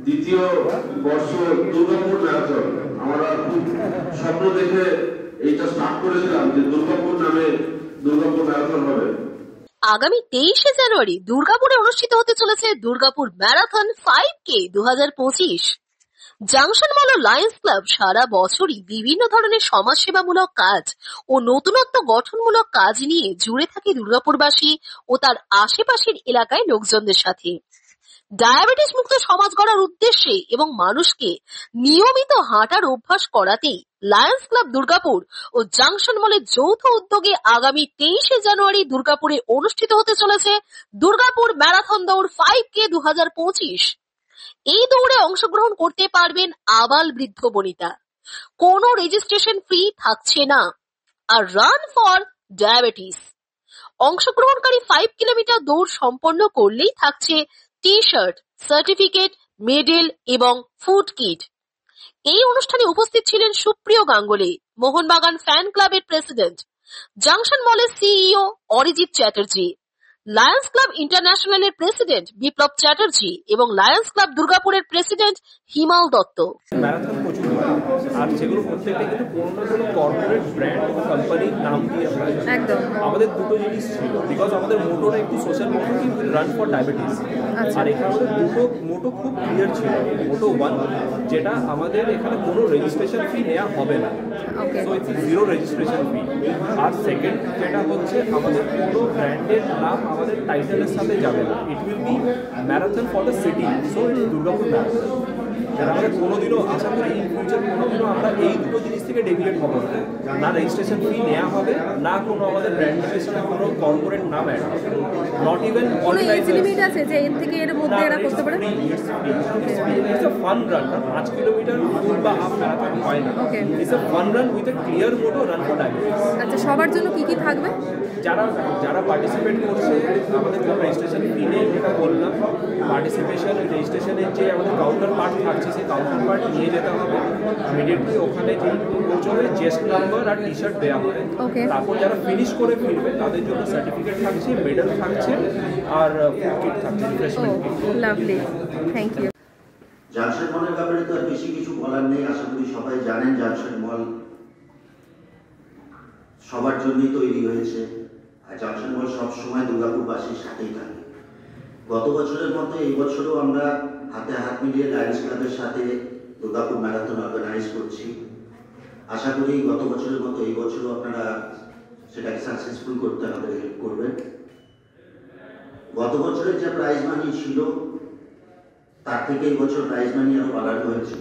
দ্বিতীয় বর্ষ দুর্গাপুর ম্যারাথন আমরা খুব স্বপ্ন দেখে এইটা স্টার্ট করেছিলাম যে দুর্গাপুর নামে দুর্গাপুর ম্যারাথন হবে। আগামী 23শে জানুয়ারি দুর্গাপুরে অনুষ্ঠিত হতে চলেছে Durgapur marathon 5K 2025। Junction mall ও লায়ন্স ক্লাব সারা বছরই বিভিন্ন ধরনের সমাজসেবামূলক কাজ ও নতুনত্ব গঠনমূলক কাজ নিয়ে জুড়ে থাকে দুর্গাপুরবাসী ও তার আশেপাশের এলাকায় লোকজনদের সাথে। ডায়াবেটিস মুক্ত সমাজ গড়ার উদ্দেশ্যে এবং মানুষকে নিয়মিত হাঁটার অভ্যাস করাতেই লায়ন্স ক্লাব দুর্গাপুর ও জাংশন মলের যৌথ উদ্যোগে আগামী 23শে জানুয়ারি দুর্গাপুরে অনুষ্ঠিত হতে চলেছে দুর্গাপুর ম্যারাথন দৌড় 5K 2025। এই দৌড়ে অংশগ্রহণ করতে পারবেন আবাল বৃদ্ধ বনিতা। কোনো রেজিস্ট্রেশন ফি থাকছে না। আর রান ফর ডায়াবেটিস। অংশগ্রহণকারী 5 কিলোমিটার দৌড় সম্পন্ন করলেই থাকছে টি-শার্ট, সার্টিফিকেট, মেডেল এবং ফুড কিট। এই অনুষ্ঠানে উপস্থিত ছিলেন সুপ্রিয় গাঙ্গুলি, মোহনবাগান ফ্যান ক্লাবের প্রেসিডেন্ট, জাংশন মলের CEO Arijit Chatterjee, lions club ইন্টারন্যাশনালের প্রেসিডেন্ট বিপ্লব চ্যাটার্জি এবং লায়ন্স ক্লাব দুর্গাপুরের প্রেসিডেন্ট হিমাল দত্ত। ম্যারাথন প্রচুর হয় আর সেগুলো প্রত্যেকটা কিন্তু কোনো না কোনো কর্পোরেট ব্র্যান্ড বা কোম্পানির নাম দিয়ে একদম আমাদের দুটো জিনিস ছিল, বিকজ আমাদের মোটোটা একটু সোশ্যাল মোটো কিন্তু রান ফর ডায়াবেটিস। আর এখানে আমাদের দুটো মোটো খুব ক্লিয়ার ছিল। মোটো 1 যেটা আমাদের এখানে কোনো রেজিস্ট্রেশন ফি নেওয়া হবে না, so it's zero registration fee. আর সেকেন্ড যেটা হচ্ছে আমাদের কোনো ব্র্যান্ডের নাম আমাদের টাইটেলের সাথে যাবে না। It will be marathon for the city, so Durgapur marathon. যেটা আমাদের কোনোদিনও আশা করি ইন ফিউচার কোনোদিনও আমরা এই দুটো জিনিস থেকে ডেভিয়েট হবো না। না রেজিস্ট্রেশন ফি নেওয়া হবে, না কোনো আমাদের ব্র্যান্ডের সাথে কোনো কর্পোরেট নাম অ্যাড হবে, নট ইভেন লিমিট আছে যে এর থেকে এর মধ্যে এরা করতে পারে। It's a fun run. 5 kilometre full বা হাফ ম্যারাথন হয় না। It's a fun run with a clear motto, run for diabetes. আচ্ছা, সবার জন্য কি কি থাকবে? যারা পার্টিসিপেট করছে আমাদের কোনো রেজিস্ট্রেশন ফি নেই, যেটা বললাম। পার্টিসিপেশন রেজিস্ট্রেশনের যে আমাদের কাউন্টার পার্ট থাকছে সেই কাউন্টার পার্ট নিয়ে যেতে হবে ইমিডিয়েটলি। ওখানে যে পৌঁছবে চেস্ট নাম্বার আর টি শার্ট দেওয়া হবে। তারপর যারা ফিনিশ করে ফিরবে তাদের জন্য সার্টিফিকেট থাকছে, মেডেল থাকছে আর ফুড কিট থাকছে, refreshment kit. Lovely, thank you. Junction মলের ব্যাপারে তো আর বেশি কিছু বলার নেই। আশা করি সবাই জানেন জাংশন মল সবার জন্যই তৈরি হয়েছে। আর জাংশন মল সবসময় দুর্গাপুরবাসীর সাথেই থাকে। গত বছরের মতো এই বছরও আমরা হাতে হাত মিলিয়ে লায়ন্স ক্লাবের সাথে দুর্গাপুর ম্যারাথন অর্গানাইজ করছি। আশা করি গত বছরের মতো এই বছরও আপনারা সেটাকে সাকসেসফুল করতে আমাদের হেল্প করবেন। গত বছরের যে প্রাইজ মানি ছিল তার থেকে এই বছর প্রাইজ মানি আরো বাড়ানো হয়েছে।